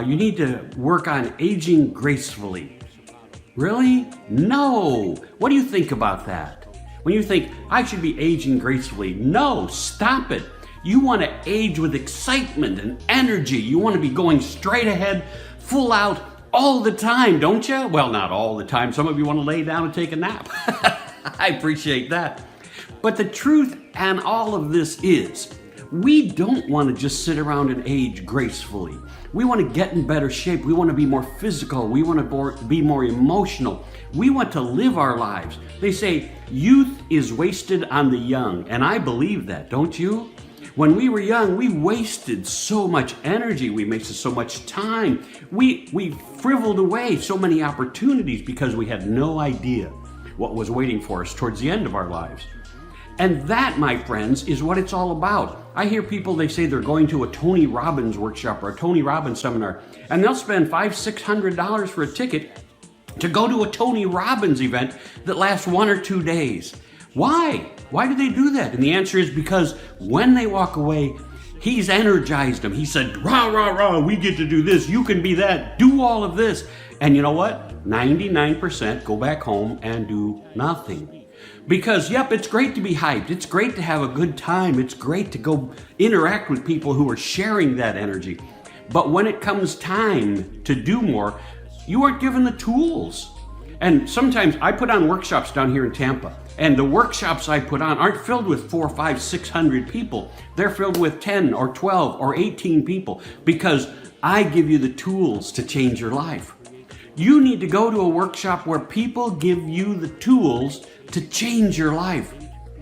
You need to work on aging gracefully. Really? No. What do you think about that? When you think, I should be aging gracefully, no, stop it. You want to age with excitement and energy. You want to be going straight ahead, full out, all the time, don't you? Well, not all the time. Some of you want to lay down and take a nap. I appreciate that. But the truth and all of this is, we don't want to just sit around and age gracefully. We want to get in better shape. We want to be more physical. We want to be more emotional. We want to live our lives. They say youth is wasted on the young, and I believe that, don't you? When we were young, we wasted so much energy. We wasted so much time. We frivoled away so many opportunities because we had no idea what was waiting for us towards the end of our lives. And that, my friends, is what it's all about. I hear people, they say they're going to a Tony Robbins workshop or a Tony Robbins seminar, and they'll spend $500-600 for a ticket to go to a Tony Robbins event that lasts 1 or 2 days. Why? Why do they do that? And the answer is because when they walk away, he's energized them. He said, rah, rah, rah, we get to do this. You can be that. Do all of this. And you know what? 99% go back home and do nothing. Because, yep, it's great to be hyped. It's great to have a good time. It's great to go interact with people who are sharing that energy. But when it comes time to do more, you aren't given the tools. And sometimes I put on workshops down here in Tampa, and the workshops I put on aren't filled with 400, 500, 600 people. They're filled with 10 or 12 or 18 people because I give you the tools to change your life. You need to go to a workshop where people give you the tools to change your life.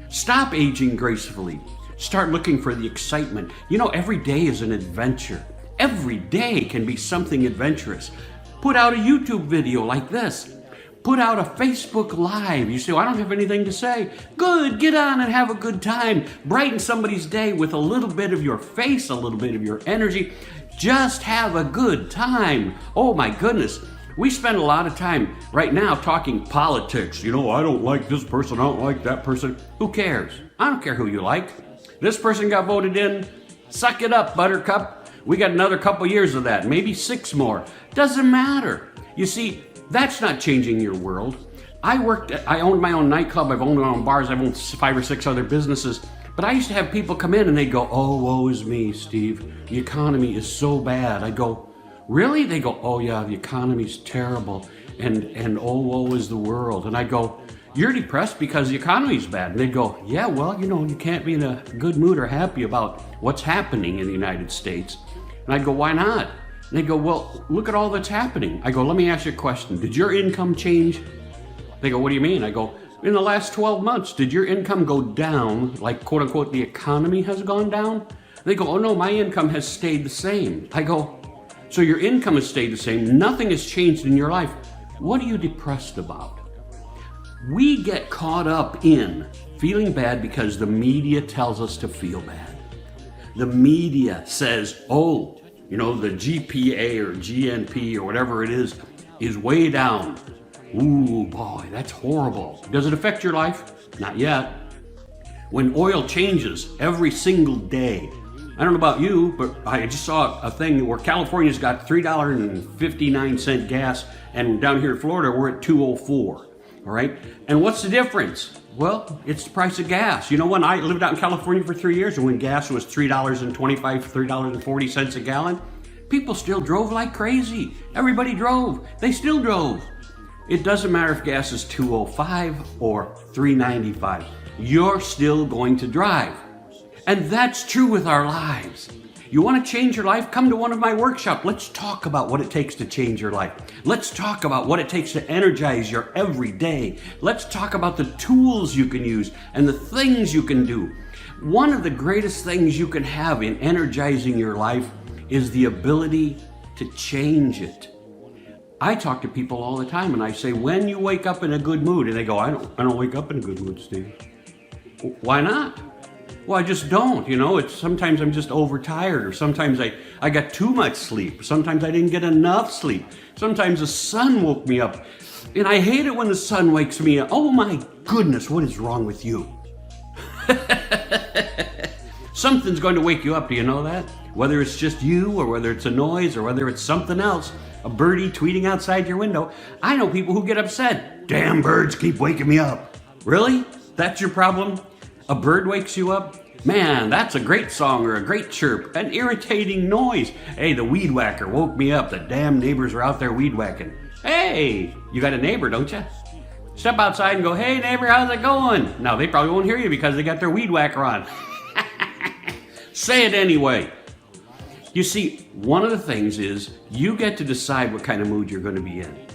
Stop aging gracefully. Start looking for the excitement. You know, every day is an adventure. Every day can be something adventurous. Put out a YouTube video like this. Put out a Facebook Live. You say, well, I don't have anything to say. Good, get on and have a good time. Brighten somebody's day with a little bit of your face, a little bit of your energy. Just have a good time. Oh my goodness. We spend a lot of time right now talking politics. You know, I don't like this person, I don't like that person. Who cares? I don't care who you like. This person got voted in. Suck it up, Buttercup. We got another couple years of that, maybe 6 more. Doesn't matter. You see, that's not changing your world. I owned my own nightclub, I've owned my own bars, I've owned 5 or 6 other businesses. But I used to have people come in and they go, oh, woe is me, Steve. The economy is so bad. I go, really? They go, oh yeah, the economy's terrible, and oh, woe is the world. And I go, you're depressed because the economy's bad. And they go, yeah, well, you know, you can't be in a good mood or happy about what's happening in the United States. And I go, why not? And they go, well, look at all that's happening. I go, let me ask you a question. Did your income change? They go, what do you mean? I go, in the last 12 months, did your income go down, like quote unquote, the economy has gone down? They go, oh no, my income has stayed the same. I go, so your income has stayed the same. Nothing has changed in your life. What are you depressed about? We get caught up in feeling bad because the media tells us to feel bad. The media says, oh, you know, the GPA or GNP or whatever it is way down. Ooh, boy, that's horrible. Does it affect your life? Not yet. When oil changes every single day, I don't know about you, but I just saw a thing where California's got $3.59 gas, and down here in Florida, we're at $2.04, all right? And what's the difference? Well, it's the price of gas. You know, when I lived out in California for 3 years, and when gas was $3.25, $3.40 a gallon, people still drove like crazy. Everybody drove. They still drove. It doesn't matter if gas is $2.05 or $3.95. You're still going to drive. And that's true with our lives. You want to change your life? Come to one of my workshops. Let's talk about what it takes to change your life. Let's talk about what it takes to energize your every day. Let's talk about the tools you can use and the things you can do. One of the greatest things you can have in energizing your life is the ability to change it. I talk to people all the time and I say, when you wake up in a good mood, and they go, I don't wake up in a good mood, Steve. Why not? Well, I just don't, you know, sometimes I'm just overtired, or sometimes I got too much sleep. Sometimes I didn't get enough sleep. Sometimes the sun woke me up, and I hate it when the sun wakes me up. Oh my goodness, what is wrong with you? Something's going to wake you up. Do you know that? Whether it's just you or whether it's a noise or whether it's something else, a birdie tweeting outside your window. I know people who get upset. Damn birds keep waking me up. Really? That's your problem? A bird wakes you up? Man, that's a great song or a great chirp, an irritating noise. Hey, the weed whacker woke me up. The damn neighbors are out there weed whacking. Hey, you got a neighbor, don't you? Step outside and go, hey neighbor, how's it going? Now, they probably won't hear you because they got their weed whacker on. Say it anyway. You see, one of the things is you get to decide what kind of mood you're going to be in.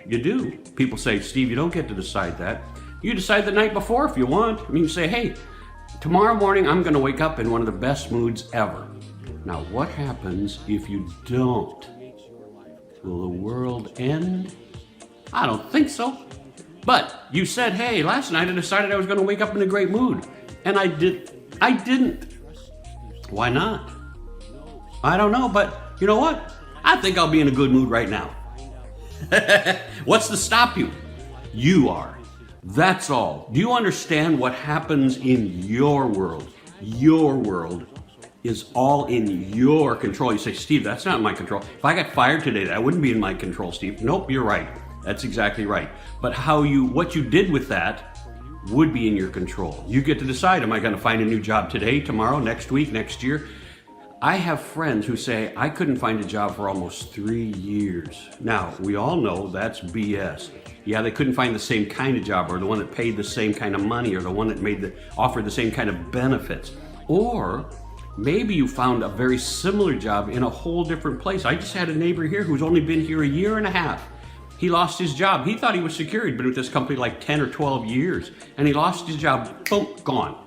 You do. People say, Steve, you don't get to decide that. You decide the night before if you want. I mean, you say, hey, tomorrow morning I'm going to wake up in one of the best moods ever. Now, what happens if you don't? Will the world end? I don't think so. But you said, hey, last night I decided I was going to wake up in a great mood. And I didn't. Why not? I don't know, but you know what? I think I'll be in a good mood right now. What's to stop you? You are. That's all. Do you understand what happens in your world? Your world is all in your control. You say, Steve, that's not in my control. If I got fired today, that wouldn't be in my control, Steve. Nope, you're right. That's exactly right. But what you did with that would be in your control. You get to decide, am I going to find a new job today, tomorrow, next week, next year? I have friends who say, I couldn't find a job for almost 3 years. Now, we all know that's BS. Yeah, they couldn't find the same kind of job or the one that paid the same kind of money or the one that offered the same kind of benefits. Or maybe you found a very similar job in a whole different place. I just had a neighbor here who's only been here 1.5 years. He lost his job. He thought he was secure. He'd been with this company like 10 or 12 years. And he lost his job. Boom, gone.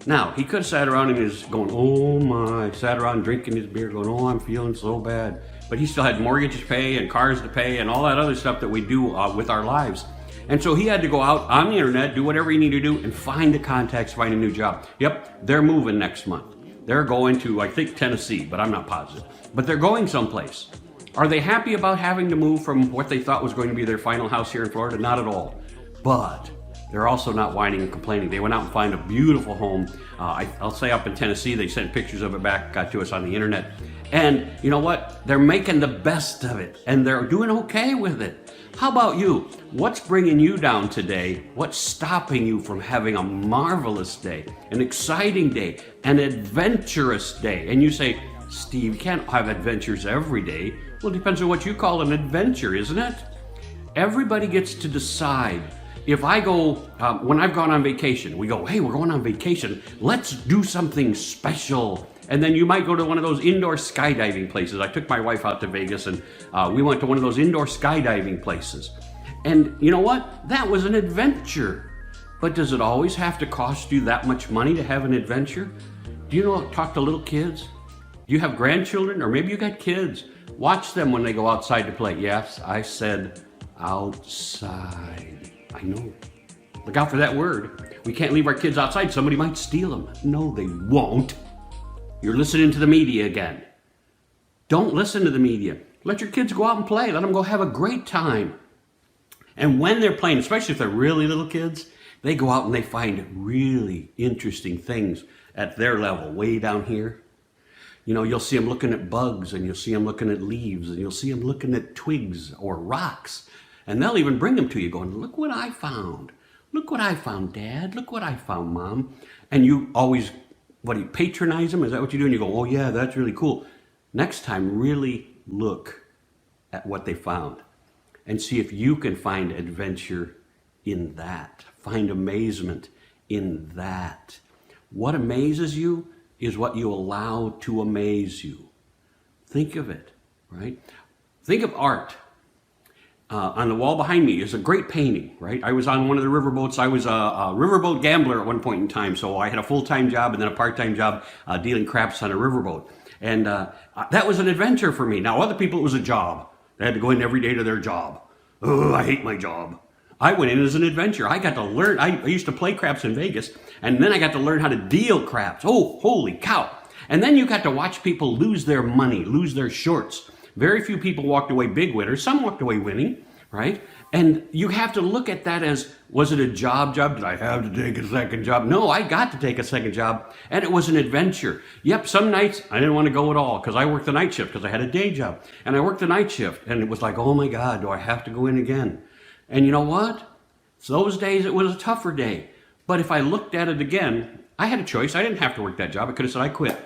Now, he could have sat around and was going, oh my, sat around drinking his beer going, oh, I'm feeling so bad. But he still had mortgages to pay and cars to pay and all that other stuff that we do with our lives. And so he had to go out on the internet, do whatever he needed to do, and find the contacts, find a new job. Yep, they're moving next month. They're going to, I think, Tennessee, but I'm not positive. But they're going someplace. Are they happy about having to move from what they thought was going to be their final house here in Florida? Not at all. But they're also not whining and complaining. They went out and found a beautiful home. I'll say up in Tennessee. They sent pictures of it back, got to us on the internet. And you know what? They're making the best of it, and they're doing okay with it. How about you? What's bringing you down today? What's stopping you from having a marvelous day, an exciting day, an adventurous day? And you say, Steve, you can't have adventures every day. Well, it depends on what you call an adventure, isn't it? Everybody gets to decide. If I go, when I've gone on vacation, we go, hey, we're going on vacation. Let's do something special. And then you might go to one of those indoor skydiving places. I took my wife out to Vegas and we went to one of those indoor skydiving places. And you know what? That was an adventure. But does it always have to cost you that much money to have an adventure? Do you know, talk to little kids? Do you have grandchildren? Or maybe you got kids. Watch them when they go outside to play. Yes, I said outside. I know. Look out for that word. We can't leave our kids outside. Somebody might steal them. No, they won't. You're listening to the media again. Don't listen to the media. Let your kids go out and play. Let them go have a great time. And when they're playing, especially if they're really little kids, they go out and they find really interesting things at their level, way down here. You know, you'll see them looking at bugs, and you'll see them looking at leaves, and you'll see them looking at twigs or rocks. And they'll even bring them to you going, look what I found. Look what I found, Dad. Look what I found, Mom. And you always, do you patronize them? Is that what you do? And you go, oh yeah, that's really cool. Next time, really look at what they found and see if you can find adventure in that. Find amazement in that. What amazes you is what you allow to amaze you. Think of it, right? Think of art. On the wall behind me is a great painting, right? I was on one of the riverboats. I was a riverboat gambler at one point in time. So I had a full-time job and then a part-time job dealing craps on a riverboat. And that was an adventure for me. Now, other people, it was a job. They had to go in every day to their job. Oh, I hate my job. I went in as an adventure. I got to learn. I used to play craps in Vegas, and then I got to learn how to deal craps. Oh, holy cow. And then you got to watch people lose their money, lose their shorts. Very few people walked away big winners. Some walked away winning, right? And you have to look at that as, was it a job? Did I have to take a second job? No, I got to take a second job, and it was an adventure. Yep, some nights I didn't want to go at all because I worked the night shift because I had a day job. And I worked the night shift, and it was like, oh my God, do I have to go in again? And you know what? So those days, it was a tougher day. But if I looked at it again, I had a choice. I didn't have to work that job. I could have said I quit.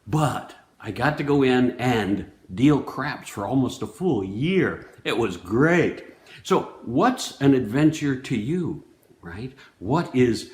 But I got to go in and deal craps for almost a full year. It was great. So what's an adventure to you, right? What is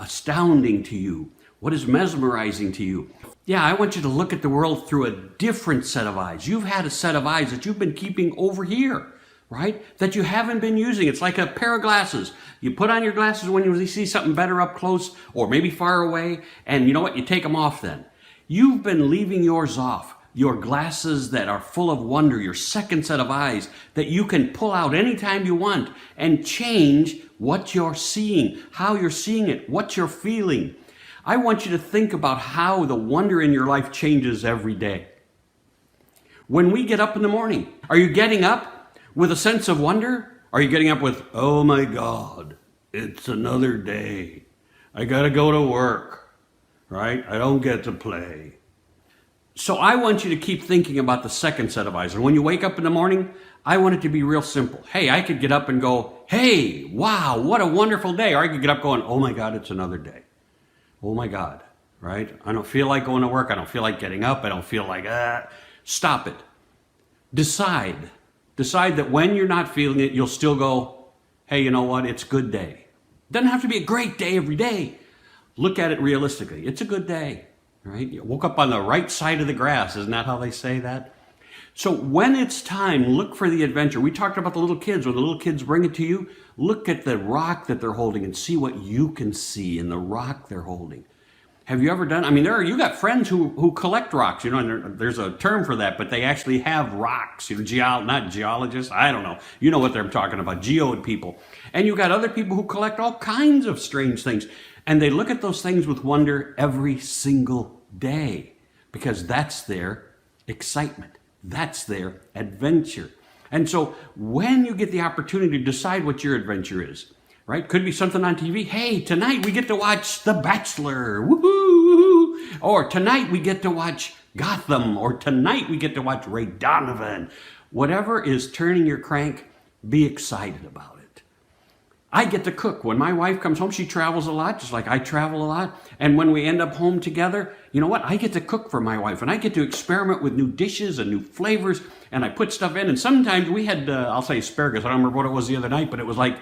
astounding to you? What is mesmerizing to you? Yeah, I want you to look at the world through a different set of eyes. You've had a set of eyes that you've been keeping over here, right? That you haven't been using. It's like a pair of glasses. You put on your glasses when you see something better up close or maybe far away, and you know what? You take them off then. You've been leaving yours off. Your glasses that are full of wonder, your second set of eyes that you can pull out anytime you want and change what you're seeing, how you're seeing it, what you're feeling. I want you to think about how the wonder in your life changes every day. When we get up in the morning, are you getting up with a sense of wonder? Are you getting up with, oh my God, it's another day. I gotta go to work, right? I don't get to play. So I want you to keep thinking about the second set of eyes. And when you wake up in the morning, I want it to be real simple. Hey, I could get up and go, hey, wow, what a wonderful day. Or I could get up going, oh my God, it's another day. Oh my God, right? I don't feel like going to work. I don't feel like getting up. I don't feel like, Stop it. Decide that when you're not feeling it, you'll still go, hey, you know what? It's a good day. Doesn't have to be a great day every day. Look at it realistically. It's a good day. Right? You woke up on the right side of the grass. Isn't that how they say that? So when it's time, look for the adventure. We talked about the little kids. When the little kids bring it to you, look at the rock that they're holding and see what you can see in the rock they're holding. Have you ever done? I mean, you got friends who collect rocks. You know, and there's a term for that, but they actually have rocks. You know, not geologists. I don't know. You know what they're talking about, geode people. And you got other people who collect all kinds of strange things. And they look at those things with wonder every single day because that's their excitement. That's their adventure. And so when you get the opportunity to decide what your adventure is, right? Could be something on TV. Hey, tonight we get to watch The Bachelor. Woohoo! Or tonight we get to watch Gotham. Or tonight we get to watch Ray Donovan. Whatever is turning your crank, be excited about it. I get to cook. When my wife comes home, she travels a lot, just like I travel a lot. And when we end up home together, you know what? I get to cook for my wife, and I get to experiment with new dishes and new flavors, and I put stuff in. And sometimes we had, I'll say asparagus. I don't remember what it was the other night, but it was like,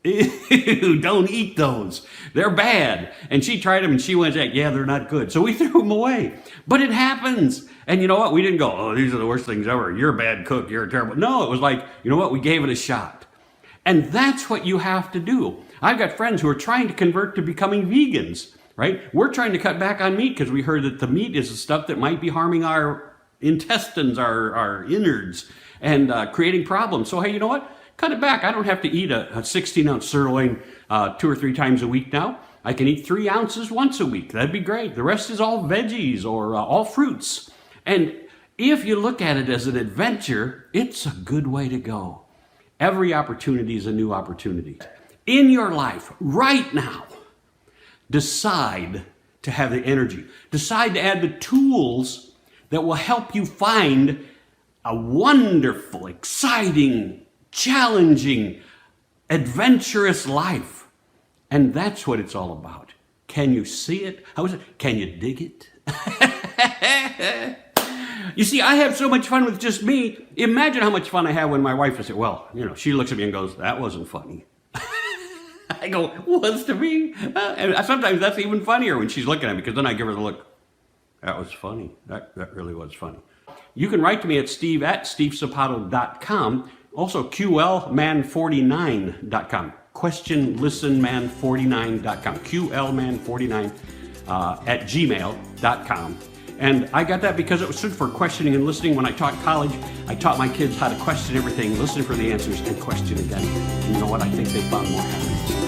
ew, don't eat those. They're bad. And she tried them, and she went, yeah, they're not good. So we threw them away. But it happens. And you know what? We didn't go, oh, these are the worst things ever. You're a bad cook. You're terrible. No, it was like, you know what? We gave it a shot. And that's what you have to do. I've got friends who are trying to convert to becoming vegans, right? We're trying to cut back on meat because we heard that the meat is the stuff that might be harming our intestines, our innards, and creating problems. So, hey, you know what? Cut it back. I don't have to eat a 16-ounce sirloin 2 or 3 times a week now. I can eat 3 ounces once a week. That'd be great. The rest is all veggies or all fruits. And if you look at it as an adventure, it's a good way to go. Every opportunity is a new opportunity. In your life, right now, decide to have the energy. Decide to add the tools that will help you find a wonderful, exciting, challenging, adventurous life. And that's what it's all about. Can you see it? How is it? Can you dig it? You see, I have so much fun with just me. Imagine how much fun I have when my wife says, well, you know, she looks at me and goes, that wasn't funny. I go, was to me? And sometimes that's even funnier when she's looking at me because then I give her the look. That was funny. That really was funny. You can write to me at steve@stevesapato.com. Also, QLman49.com. QuestionListenMan49.com. QLman49 at gmail.com. And I got that because it was stood for questioning and listening. When I taught college, I taught my kids how to question everything, listen for the answers, and question again. And you know what? I think they found more happiness.